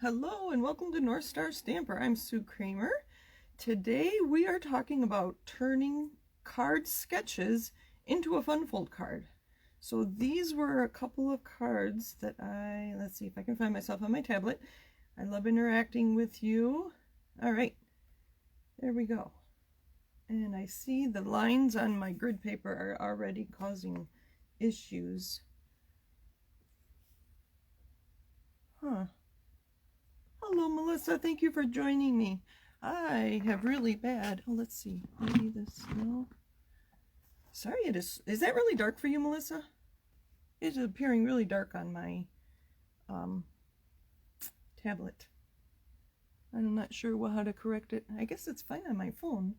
Hello and welcome to North Star Stamper. I'm Sue Kremer. Today we are talking about turning card sketches into a fun fold card. So these were a couple of cards that let's see if I can find myself on my tablet. I love interacting with you. All right, there we go. And I see the lines on my grid paper are already causing issues. Hello, Melissa. Thank you for joining me. I have really bad. Oh, let's see. Maybe this. No. Sorry, it is. Is that really dark for you, Melissa? It's appearing really dark on my tablet. I'm not sure how to correct it. I guess it's fine on my phone.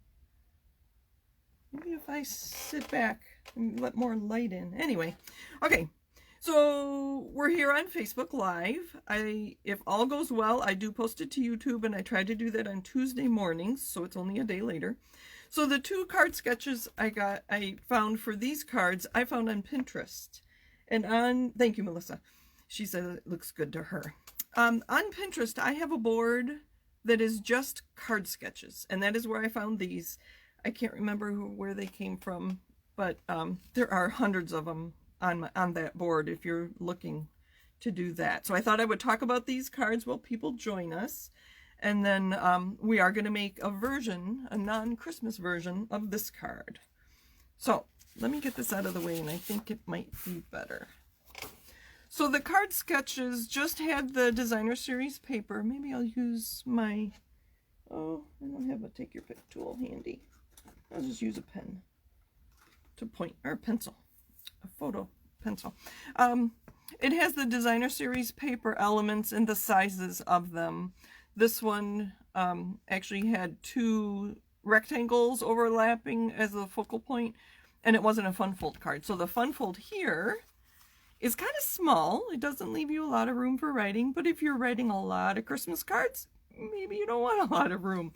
Maybe if I sit back and let more light in. Anyway, okay. So we're here on Facebook Live. If all goes well, I do post it to YouTube, and I try to do that on Tuesday mornings, so it's only a day later. So the two card sketches I found for these cards, I found on Pinterest. And thank you, Melissa. She said it looks good to her. On Pinterest, I have a board that is just card sketches, and that is where I found these. I can't remember where they came from, but there are hundreds of them on that board if you're looking to do that. So I thought I would talk about these cards while people join us. And then we are going to make a version, a non-Christmas version of this card. So let me get this out of the way, and I think it might be better. So the card sketches just had the designer series paper. Maybe I'll use my, I don't have a take your pick tool handy. I'll just use a pen to point, or a pencil. A photo pencil. It has the designer series paper elements and the sizes of them. This one actually had two rectangles overlapping as the focal point, and it wasn't a fun fold card. So the fun fold here is kind of small. It doesn't leave you a lot of room for writing, but if you're writing a lot of Christmas cards, maybe you don't want a lot of room.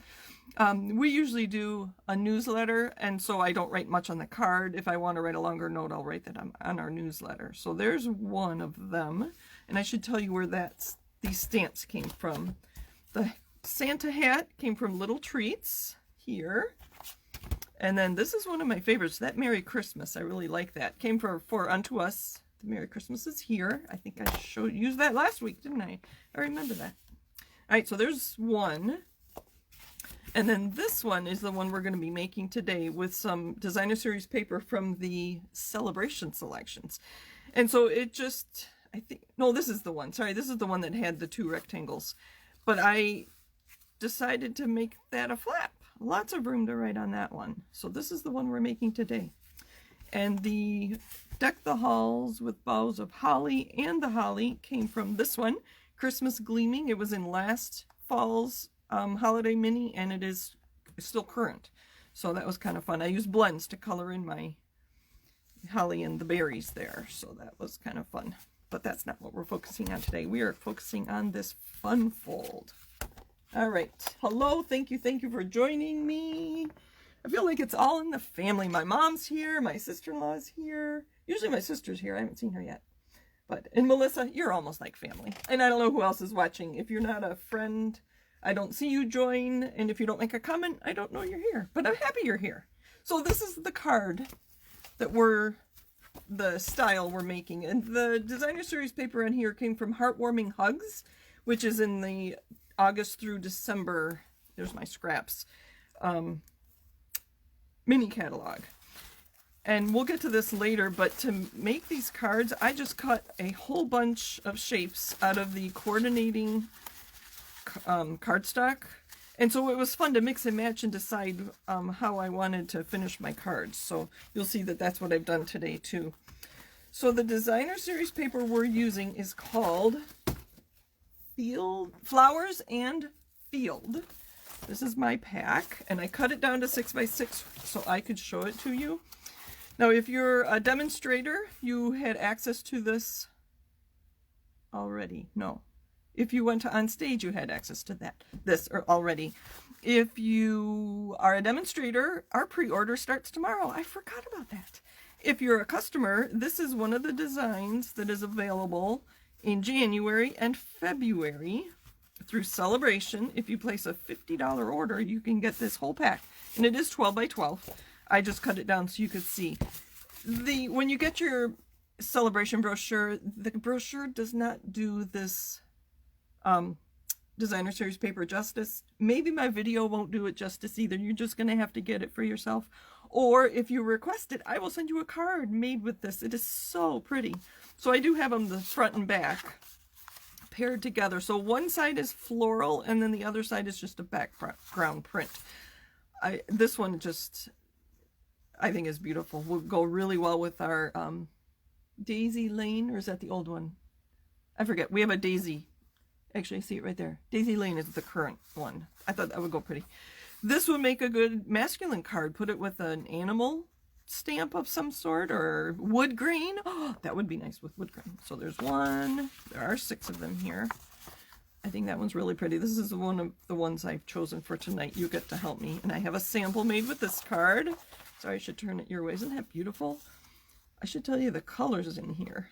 We usually do a newsletter, and so I don't write much on the card. If I want to write a longer note, I'll write that on our newsletter. So there's one of them, and I should tell you where these stamps came from. The Santa hat came from Little Treats here, and then this is one of my favorites, that Merry Christmas. I really like that. Came for Unto Us. The Merry Christmas is here. I think I used that last week, didn't I? I remember that. All right, so there's one. And then this one is the one we're going to be making today with some designer series paper from the Celebration selections. And so it just, this is the one. Sorry, this is the one that had the two rectangles. But I decided to make that a flap. Lots of room to write on that one. So this is the one we're making today. And the Deck the Halls with Boughs of Holly and the Holly came from this one, Christmas Gleaming. It was in last fall's holiday mini, and it is still current, so that was kind of fun. I used blends to color in my holly and the berries there, so that was kind of fun, but that's not what we're focusing on today. We are focusing on this fun fold. All right, hello, thank you for joining me. I feel like it's all in the family. My mom's here, my sister-in-law's here. Usually my sister's here. I haven't seen her yet. And Melissa, you're almost like family. And I don't know who else is watching. If you're not a friend, I don't see you join, and if you don't make a comment, I don't know you're here, but I'm happy you're here. So this is the card that the style we're making, and the designer series paper in here came from Heartwarming Hugs, which is in the August through December, there's my scraps, mini catalog. And we'll get to this later, but to make these cards, I just cut a whole bunch of shapes out of the coordinating cardstock, and so it was fun to mix and match and decide how I wanted to finish my cards. So you'll see that that's what I've done today too. So the designer series paper we're using is called Flowers and Field. This is my pack, and I cut it down to 6x6 so I could show it to you. Now if you're a demonstrator, you had access to this already. No. If you went on stage, you had access to this already. If you are a demonstrator, our pre-order starts tomorrow. I forgot about that. If you're a customer, this is one of the designs that is available in January and February. through Celebration. If you place a $50 order, you can get this whole pack. And it is 12 by 12. I just cut it down so you could see. When you get your Celebration brochure, the brochure does not do this designer series paper justice. Maybe my video won't do it justice either. You're just going to have to get it for yourself. Or if you request it, I will send you a card made with this. It is so pretty. So I do have them the front and back paired together. So one side is floral and then the other side is just a background print. This one just, I think, is beautiful. Will go really well with our Daisy Lane, or is that the old one? I forget. We have a Daisy. Actually, I see it right there. Daisy Lane is the current one. I thought that would go pretty. This would make a good masculine card. Put it with an animal stamp of some sort, or wood grain. Oh, that would be nice with wood grain. So there's one. There are 6 of them here. I think that one's really pretty. This is one of the ones I've chosen for tonight. You get to help me. And I have a sample made with this card. Sorry, I should turn it your way. Isn't that beautiful? I should tell you the colors in here.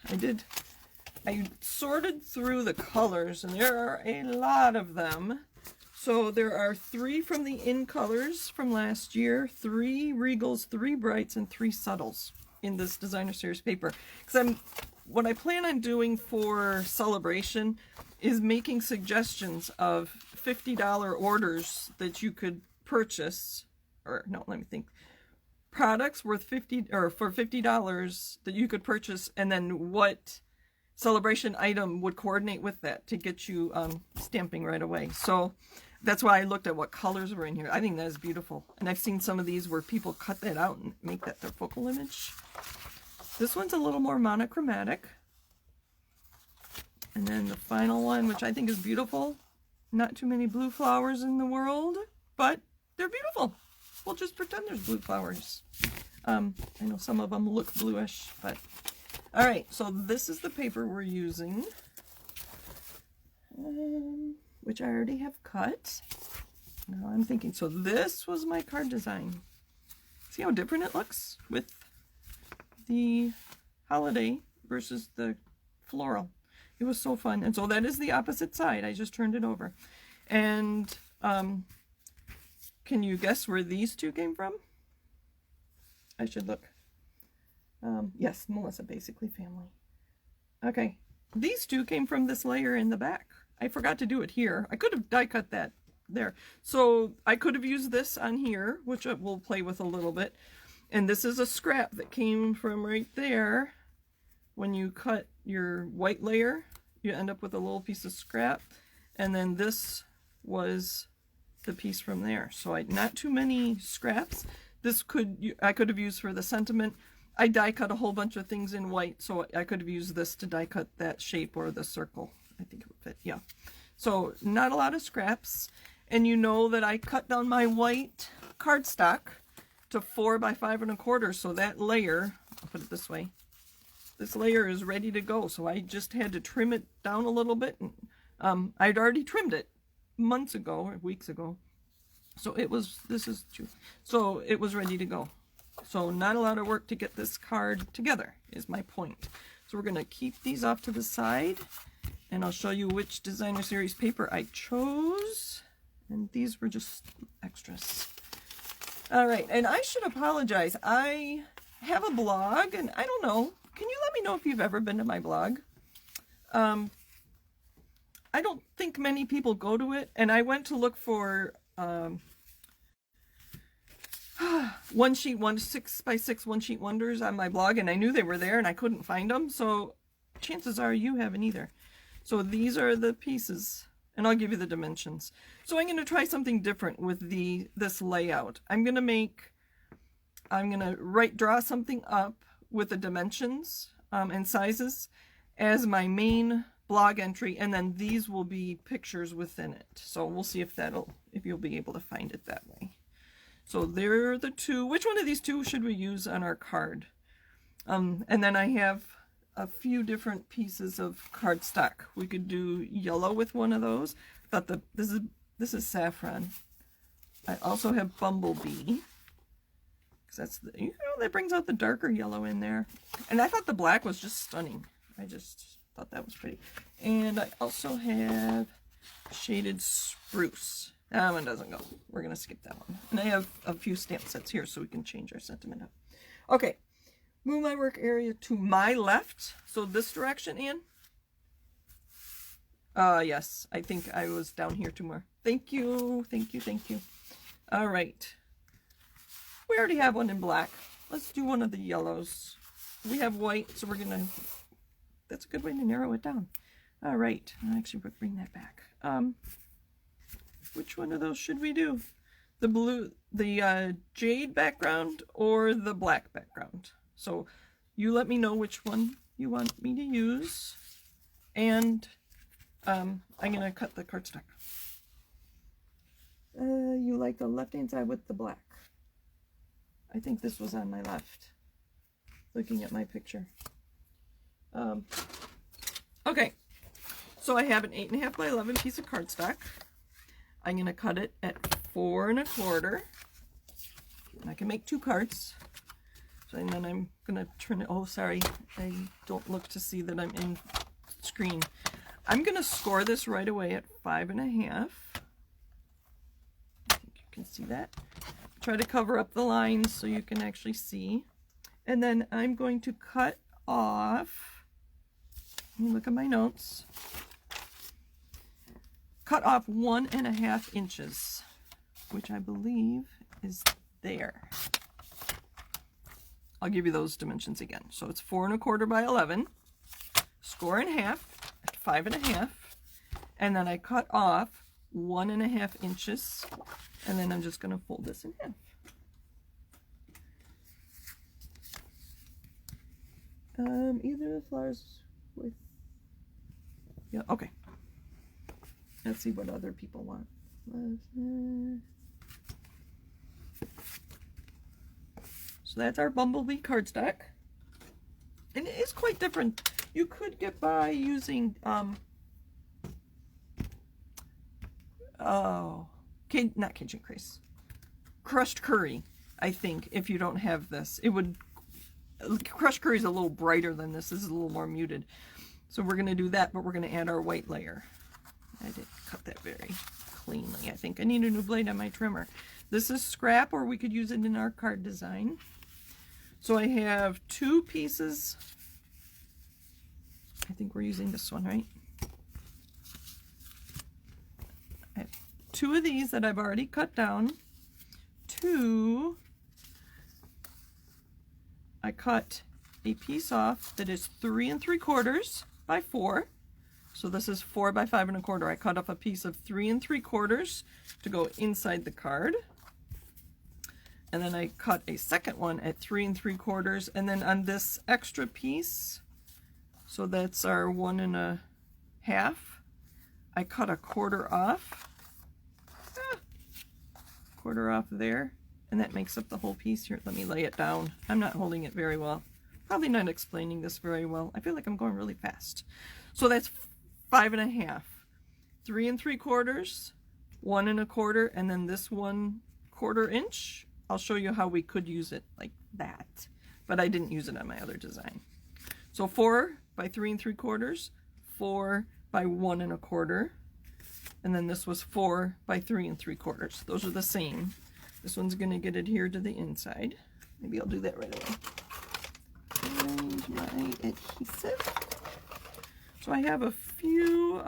I sorted through the colors, and there are a lot of them. So there are 3 from the In Colors from last year, 3 Regals, 3 Brights, and 3 Subtles in this designer series paper. Because what I plan on doing for Celebration is making suggestions of $50 orders that you could purchase, or no, let me think. Products worth for $50 that you could purchase, and then what Celebration item would coordinate with that to get you stamping right away. So that's why I looked at what colors were in here. I think that is beautiful. And I've seen some of these where people cut that out and make that their focal image. This one's a little more monochromatic. And then the final one, which I think is beautiful. Not too many blue flowers in the world, but they're beautiful. We'll just pretend there's blue flowers. I know some of them look bluish, but... All right, so this is the paper we're using, which I already have cut. Now I'm thinking, so this was my card design. See how different it looks with the holiday versus the floral. It was so fun. And so that is the opposite side. I just turned it over. And can you guess where these 2 came from? I should look. Yes, Melissa, basically family. Okay, these 2 came from this layer in the back. I forgot to do it here. I could have die cut that there. So I could have used this on here, which we'll play with a little bit. And this is a scrap that came from right there. When you cut your white layer, you end up with a little piece of scrap. And then this was the piece from there. So not too many scraps. I could have used for the sentiment. I die cut a whole bunch of things in white, so I could have used this to die cut that shape or the circle. I think it would fit, yeah. So not a lot of scraps. And you know that I cut down my white cardstock to 4 by 5 1/4. So that layer, I'll put it this way, this layer is ready to go. So I just had to trim it down a little bit. And, I'd already trimmed it months ago or weeks ago. So it was ready to go. So not a lot of work to get this card together is my point. So we're going to keep these off to the side, and I'll show you which designer series paper I chose. And these were just extras. All right, and I should apologize. I have a blog, and I don't know. Can you let me know if you've ever been to my blog? I don't think many people go to it, and I went to look for... 6 by 6 one-sheet wonders on my blog, and I knew they were there and I couldn't find them, so chances are you haven't either. So these are the pieces, and I'll give you the dimensions. So I'm going to try something different with this layout. I'm going to draw something up with the dimensions and sizes as my main blog entry, and then these will be pictures within it. So we'll see if you'll be able to find it that way. So there are the 2. Which one of these 2 should we use on our card? And then I have a few different pieces of cardstock. We could do yellow with one of those. I thought this is saffron. I also have bumblebee, because that's that brings out the darker yellow in there. And I thought the black was just stunning. I just thought that was pretty. And I also have Shaded Spruce. That one doesn't go. We're going to skip that one. And I have a few stamp sets here so we can change our sentiment up. Okay. Move my work area to my left. So this direction, Anne? Yes. I think I was down here too more. Thank you. Thank you. Thank you. All right. We already have one in black. Let's do one of the yellows. We have white, so we're going to... That's a good way to narrow it down. All right. I'll actually bring that back. Which one of those should we do? The blue, the jade background or the black background? So you let me know which one you want me to use. And I'm going to cut the cardstock. You like the left-hand side with the black. I think this was on my left. Looking at my picture. Okay. So I have an 8.5 by 11 piece of cardstock. I'm going to cut it at 4 1/4. And I can make 2 cards. So, and then I'm going to turn it. Oh, sorry. I don't look to see that I'm in screen. I'm going to score this right away at 5 1/2. I think you can see that. Try to cover up the lines so you can actually see. And then I'm going to cut off. Look at my notes. Cut off 1 1/2 inches, which I believe is there. I'll give you those dimensions again. So it's 4 1/4 by 11, score in half at 5 1/2, and then I cut off 1 1/2 inches, and then I'm just going to fold this in half. Either the flowers with, yeah, okay. Let's see what other people want. So that's our bumblebee cardstock. And it is quite different. You could get by using, not Cajun Crease. Crushed curry, I think, if you don't have this. It would, crushed curry is a little brighter than this. This is a little more muted. So we're going to do that, but we're going to add our white layer. I did cut that very cleanly. I think I need a new blade on my trimmer. This is scrap, or we could use it in our card design. So I have 2 pieces. I think we're using this one, right? I have 2 of these that I've already cut down. 2. I cut a piece off that is 3 3/4 by 4. So this is 4 by 5 1/4. I cut off a piece of 3 3/4 to go inside the card. And then I cut a second one at 3 3/4. And then on this extra piece, so that's our 1 1/2, I cut a 1/4 off. Quarter off there. And that makes up the whole piece. Here, let me lay it down. I'm not holding it very well. Probably not explaining this very well. I feel like I'm going really fast. So that's 5 1/2, 3 3/4, 1 1/4, and then this 1/4 inch. I'll show you how we could use it like that, but I didn't use it on my other design. So 4 by 3 3/4, 4 by 1 1/4, and then this was 4 by 3 3/4. Those are the same. This one's going to get adhered to the inside. Maybe I'll do that right away. And my adhesive. So I have a few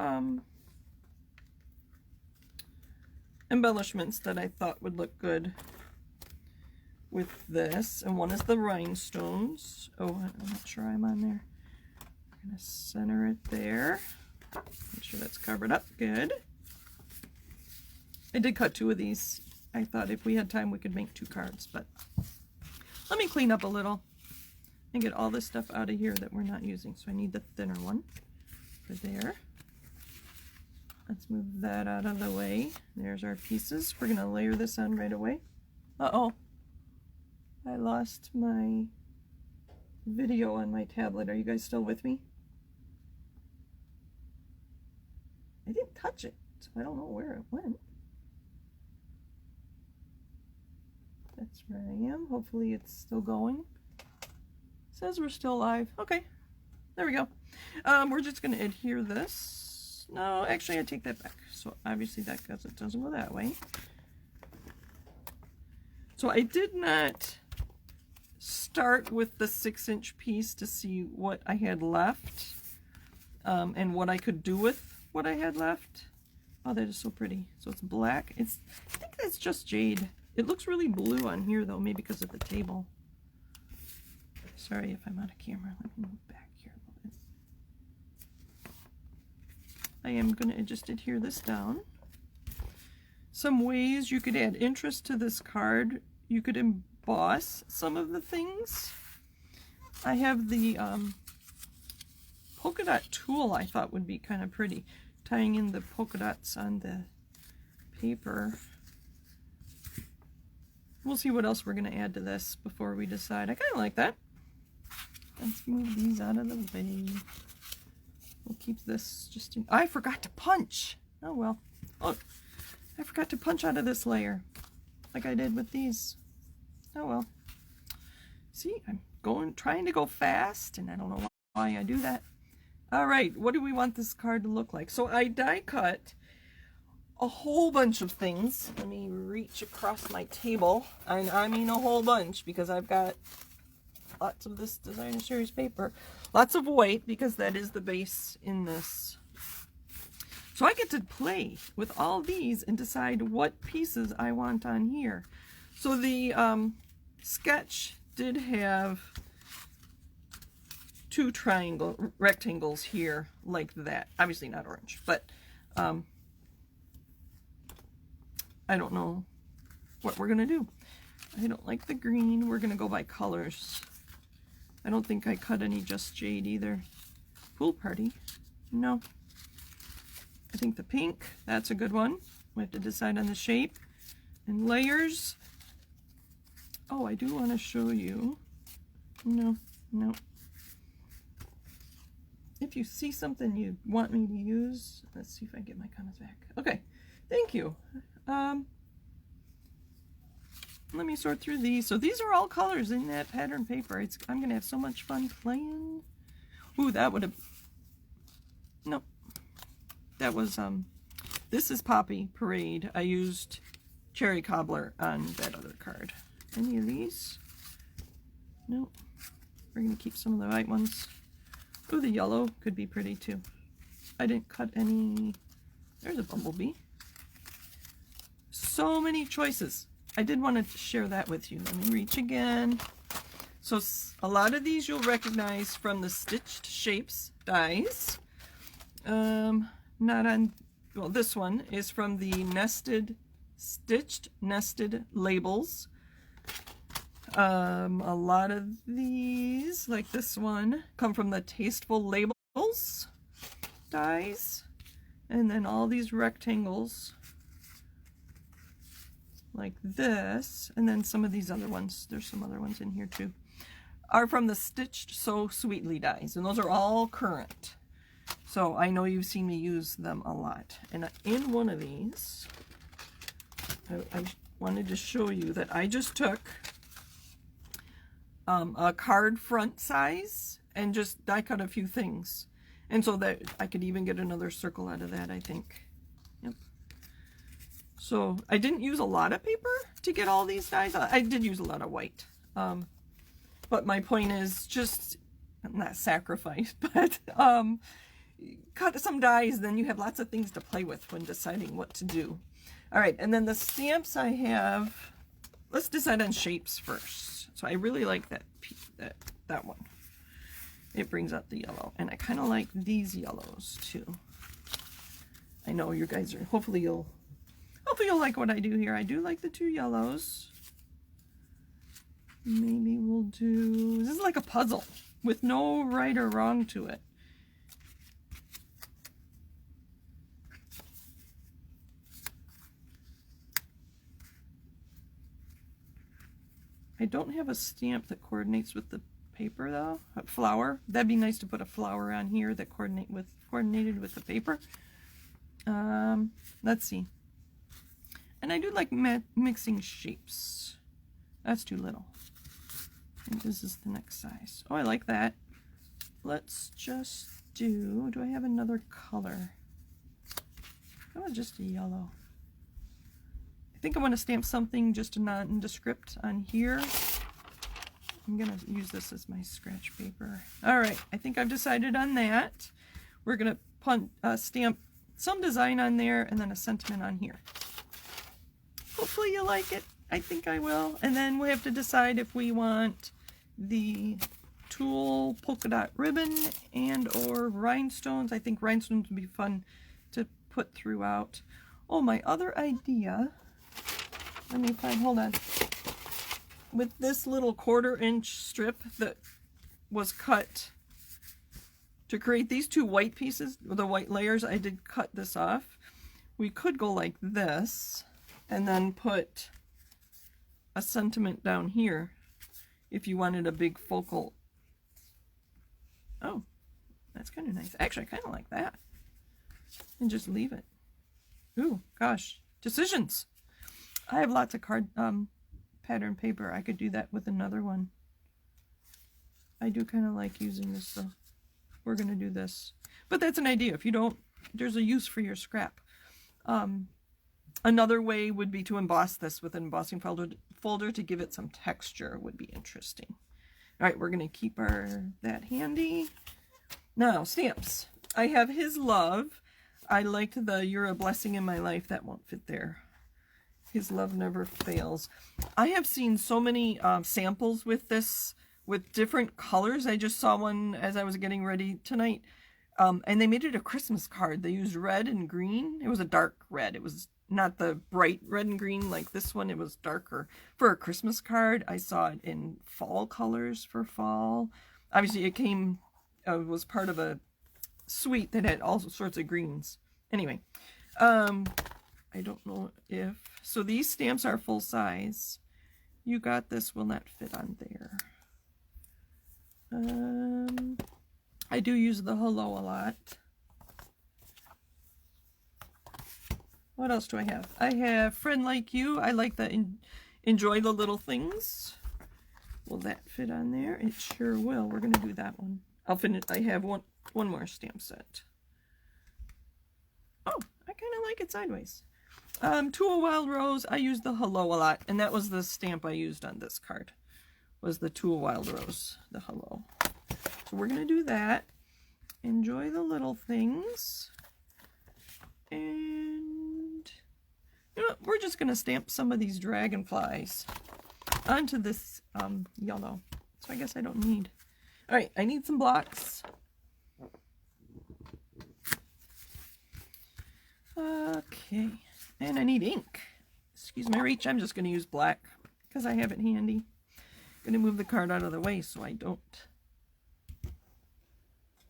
embellishments that I thought would look good with this. And one is the rhinestones. Oh, I'm not sure I'm on there. I'm going to center it there. Make sure that's covered up. Good. I did cut 2 of these. I thought if we had time we could make 2 cards, but let me clean up a little and get all this stuff out of here that we're not using. So I need the thinner one for there. Let's move that out of the way. There's our pieces. We're going to layer this on right away. Uh-oh. I lost my video on my tablet. Are you guys still with me? I didn't touch it, so I don't know where it went. That's where I am. Hopefully it's still going. It says we're still live. Okay. There we go. We're just going to adhere this Oops. No, actually I take that back. So obviously that doesn't go that way. So I did not start with the 6-inch piece to see what I had left and what I could do with what I had left. Oh, that is so pretty. So it's black. I think that's just jade. It looks really blue on here though, maybe because of the table. Sorry if I'm out of camera. Let me move back here a little bit. I am going to just adhere this down. Some ways you could add interest to this card. You could emboss some of the things. I have the polka dot tool I thought would be kind of pretty. Tying in the polka dots on the paper. We'll see what else we're going to add to this before we decide. I kind of like that. Let's move these out of the way. We'll keep this just in. I forgot to punch. Oh well. Oh, I forgot to punch out of this layer like I did with these. Oh well. See, I'm trying to go fast, and I don't know why I do that. All right, what do we want this card to look like? So I die cut a whole bunch of things. Let me reach across my table. And I mean a whole bunch because I've got lots of this designer series paper. Lots of white because that is the base in this. So I get to play with all these and decide what pieces I want on here. So the sketch did have 2 rectangles here like that. Obviously not orange, but I don't know what we're gonna do. I don't like the green. We're gonna go by colors. I don't think I cut any just jade either. Pool party. No. I think the pink, that's a good one. We have to decide on the shape and layers. Oh, I do want to show you. No. If you see something you want me to use, let's see if I get my comments back. Okay, thank you. Let me sort through these. So these are all colors in that pattern paper. I'm gonna have so much fun playing. Ooh, that would have. No, that was This is Poppy Parade. I used Cherry Cobbler on that other card. Any of these? Nope. We're gonna keep some of the white ones. Ooh, the yellow could be pretty too. I didn't cut any. There's a bumblebee. So many choices. I did want to share that with you. Let me reach again. So a lot of these you'll recognize from the Stitched Shapes dies. Not on, well, this one is from the Stitched Nested Labels. A lot of these, like this one, come from the Tasteful Labels dies. And then all these rectangles like this, and then some of these other ones, there's some other ones in here too, are from the Stitched So Sweetly dies, and those are all current. So I know you've seen me use them a lot. And in one of these, I wanted to show you that I just took a card front size and just die cut a few things. And so that I could even get another circle out of that, I think. Yep. So I didn't use a lot of paper to get all these dies. I did use a lot of white. But my point is just, not sacrifice, but cut some dies, then you have lots of things to play with when deciding what to do. All right, and then the stamps I have, let's decide on shapes first. So I really like that one. It brings out the yellow, and I kind of like these yellows too. I know you guys are, hopefully you'll like what I do here. I do like the 2 yellows. Maybe we'll do, this is like a puzzle with no right or wrong to it. I don't have a stamp that coordinates with the paper though. A flower. That'd be nice to put a flower on here that coordinated with the paper. Let's see. And I do like mixing shapes. That's too little. And this is the next size. Oh, I like that. Let's just do I have another color? How about just a yellow? I think I want to stamp something just a nondescript on here. I'm going to use this as my scratch paper. All right, I think I've decided on that. We're going to stamp some design on there and then a sentiment on here. Hopefully you like it. I think I will. And then we have to decide if we want the tulle polka dot ribbon and or rhinestones. I think rhinestones would be fun to put throughout. Oh, my other idea. Let me find, hold on. With this little 1/4-inch strip that was cut to create these two white pieces, the white layers, I did cut this off. We could go like this and then put a sentiment down here if you wanted a big focal. Oh, that's kind of nice. Actually, I kind of like that. And just leave it. Ooh, gosh. Decisions. I have lots of card pattern paper. I could do that with another one. I do kind of like using this though. We're going to do this. But that's an idea. If you don't, there's a use for your scrap. Another way would be to emboss this with an embossing folder to give it some texture. Would be interesting. All right, we're going to keep that handy. Now, stamps. I have His Love. I liked the You're a Blessing in My Life. That won't fit there. His Love Never Fails. I have seen so many samples with this, with different colors. I just saw one as I was getting ready tonight. And they made it a Christmas card. They used red and green. It was a dark red. It was not the bright red and green like this one. It was darker. For a Christmas card, I saw it in fall colors for fall. Obviously, it came, was part of a suite that had all sorts of greens. Anyway, I don't know if... So these stamps are full size. You Got This will not fit on there. I do use the hello a lot. What else do I have? I have Friend Like You. I like the Enjoy the Little Things. Will that fit on there? It sure will. We're going to do that one. I'll finish. I have one more stamp set. Oh, I kind of like it sideways. To a Wild Rose. I use the hello a lot, and that was the stamp I used on this card. Was the To a Wild Rose, the hello. So we're going to do that. Enjoy the Little Things. And you know what? We're just going to stamp some of these dragonflies onto this yellow. So I guess I don't need. All right, I need some blocks. Okay, and I need ink. Excuse my reach. I'm just going to use black because I have it handy. I'm going to move the card out of the way so I don't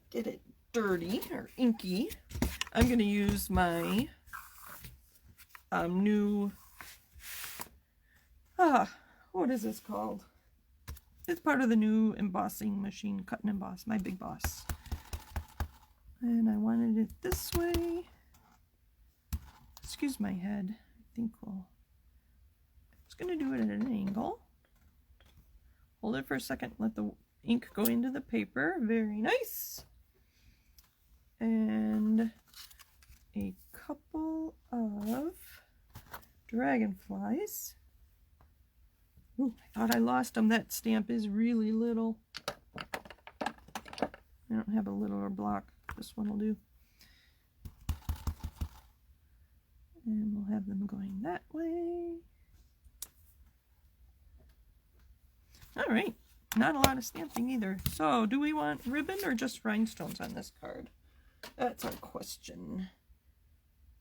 get it dirty or inky. I'm going to use my new, what is this called? It's part of the new embossing machine, Cut and Emboss, my Big Boss. And I wanted it this way. Excuse my head. I think we'll, just going to do it at an angle. Hold it for a second, let the ink go into the paper. Very nice. And a couple of dragonflies. Ooh, I thought I lost them. That stamp is really little. I don't have a littler block. This one will do. And we'll have them going that way. All right. Not a lot of stamping either. So, do we want ribbon or just rhinestones on this card? That's our question.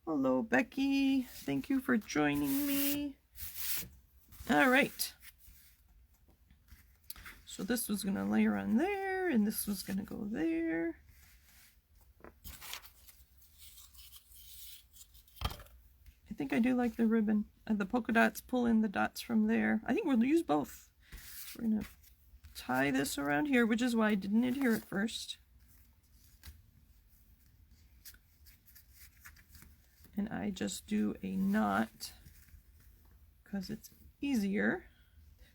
Hello, Becky. Thank you for joining me. All right. So this was going to layer on there, and this was going to go there. I think I do like the ribbon. The polka dots pull in the dots from there. I think we'll use both. We're going to tie this around here, which is why I didn't adhere at first. And I just do a knot because it's easier.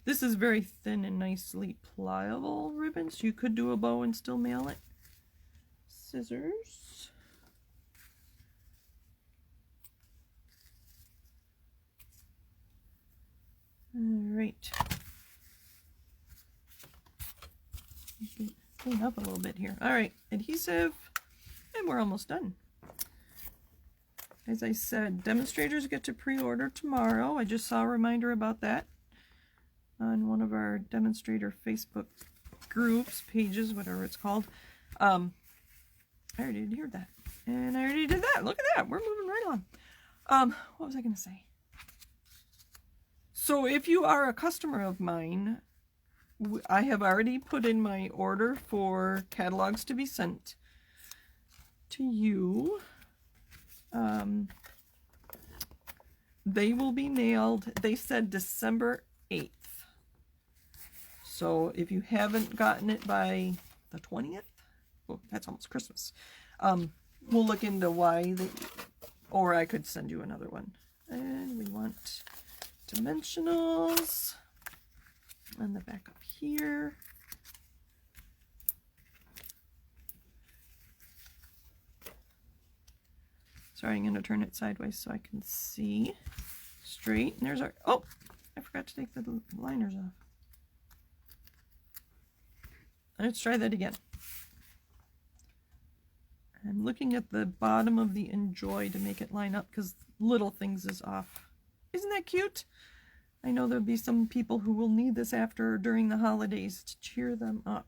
This is very thin and nicely pliable ribbon, so you could do a bow and still mail it. Scissors. right. Clean up a little bit here. All right, adhesive, and we're almost done. As I said, demonstrators get to pre-order tomorrow. I just saw a reminder about that on one of our demonstrator Facebook groups, pages, whatever it's called. I already did hear that. And I already did that. Look at that. We're moving right on. What was I going to say? So if you are a customer of mine, I have already put in my order for catalogs to be sent to you. They will be mailed, they said December 8th. So if you haven't gotten it by the 20th, well, that's almost Christmas. We'll look into why or I could send you another one. And we want dimensionals on the back up here. Sorry, I'm going to turn it sideways so I can see straight. And there's our, oh, I forgot to take the liners off. Let's try that again. I'm looking at the bottom of the Enjoy to make it line up because Little Things is off. Isn't that cute? I know there'll be some people who will need this after or during the holidays to cheer them up.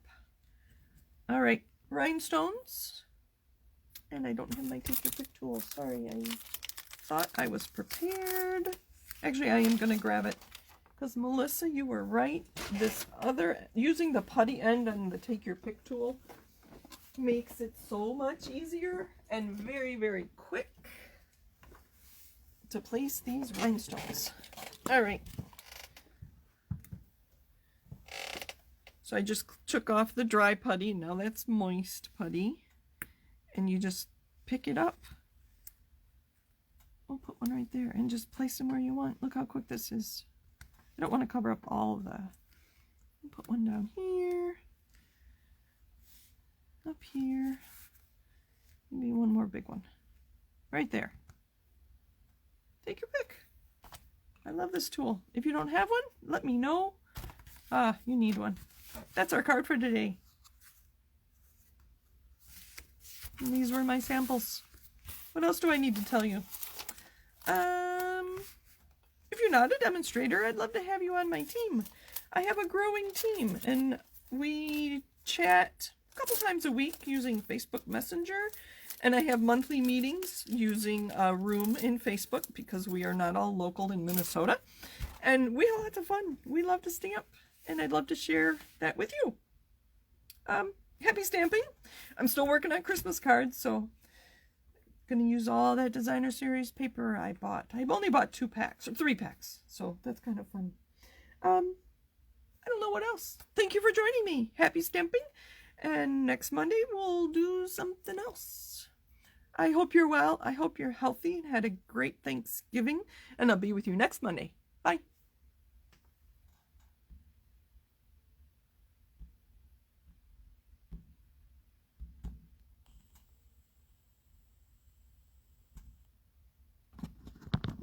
All right, rhinestones. And I don't have my Take Your Pick tool. Sorry, I thought I was prepared. Actually, I am going to grab it. Because Melissa, you were right. This other, using the putty end and the Take Your Pick tool makes it so much easier and very, very quick to place these rhinestones. All right. So I just took off the dry putty. Now that's moist putty. And you just pick it up. We'll put one right there and just place them where you want. Look how quick this is. I don't want to cover up all of the... I'll put one down here. Up here. Maybe one more big one. Right there. Take your pick. I love this tool. If you don't have one, let me know. You need one. That's our card for today. And these were my samples. What else do I need to tell you? If you're not a demonstrator, I'd love to have you on my team. I have a growing team, and we chat a couple times a week using Facebook Messenger, and I have monthly meetings using a room in Facebook because we are not all local in Minnesota, and we have lots of fun. We love to stamp, and I'd love to share that with you. Happy stamping. I'm still working on Christmas cards, so I'm going to use all that Designer Series paper I bought. I've only bought 2 packs, or 3 packs, so that's kind of fun. I don't know what else. Thank you for joining me. Happy stamping, and next Monday we'll do something else. I hope you're well. I hope you're healthy and had a great Thanksgiving, and I'll be with you next Monday. Bye.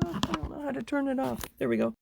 I don't know how to turn it off. There we go.